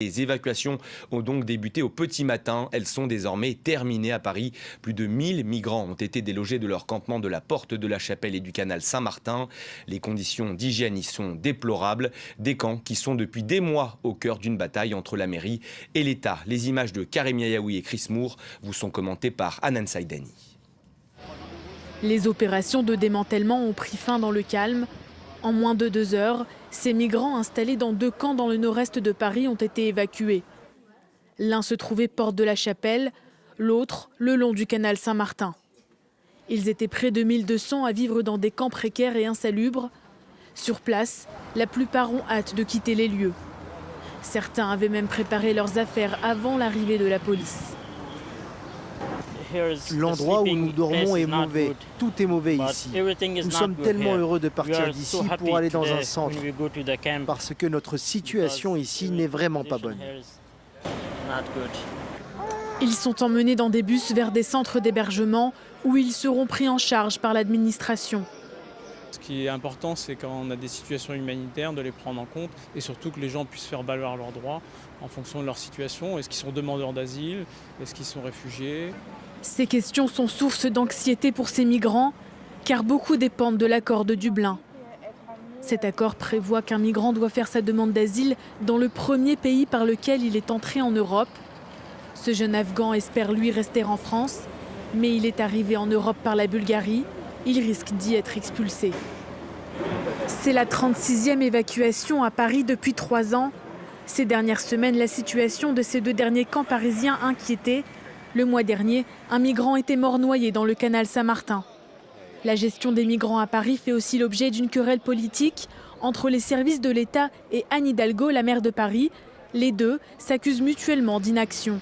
Les évacuations ont donc débuté au petit matin. Elles sont désormais terminées à Paris. Plus de 1000 migrants ont été délogés de leur campement de la Porte de la Chapelle et du canal Saint-Martin. Les conditions d'hygiène y sont déplorables. Des camps qui sont depuis des mois au cœur d'une bataille entre la mairie et l'État. Les images de Karim Yayaoui et Chris Moore vous sont commentées par Hanan Saïdani. Les opérations de démantèlement ont pris fin dans le calme. En moins de 2 heures, ces migrants installés dans 2 camps dans le nord-est de Paris ont été évacués. L'un se trouvait porte de la Chapelle, l'autre le long du canal Saint-Martin. Ils étaient près de 1200 à vivre dans des camps précaires et insalubres. Sur place, la plupart ont hâte de quitter les lieux. Certains avaient même préparé leurs affaires avant l'arrivée de la police. L'endroit où nous dormons est mauvais. Tout est mauvais ici. Nous sommes tellement heureux de partir d'ici pour aller dans un centre, parce que notre situation ici n'est vraiment pas bonne. Ils sont emmenés dans des bus vers des centres d'hébergement où ils seront pris en charge par l'administration. Ce qui est important, c'est quand on a des situations humanitaires, de les prendre en compte et surtout que les gens puissent faire valoir leurs droits en fonction de leur situation. Est-ce qu'ils sont demandeurs d'asile? Est-ce qu'ils sont réfugiés? Ces questions sont source d'anxiété pour ces migrants, car beaucoup dépendent de l'accord de Dublin. Cet accord prévoit qu'un migrant doit faire sa demande d'asile dans le premier pays par lequel il est entré en Europe. Ce jeune Afghan espère lui rester en France, mais il est arrivé en Europe par la Bulgarie. Il risque d'y être expulsé. C'est la 36e évacuation à Paris depuis 3 ans. Ces dernières semaines, la situation de ces 2 derniers camps parisiens inquiétait. Le mois dernier, un migrant était mort noyé dans le canal Saint-Martin. La gestion des migrants à Paris fait aussi l'objet d'une querelle politique entre les services de l'État et Anne Hidalgo, la maire de Paris. Les deux s'accusent mutuellement d'inaction.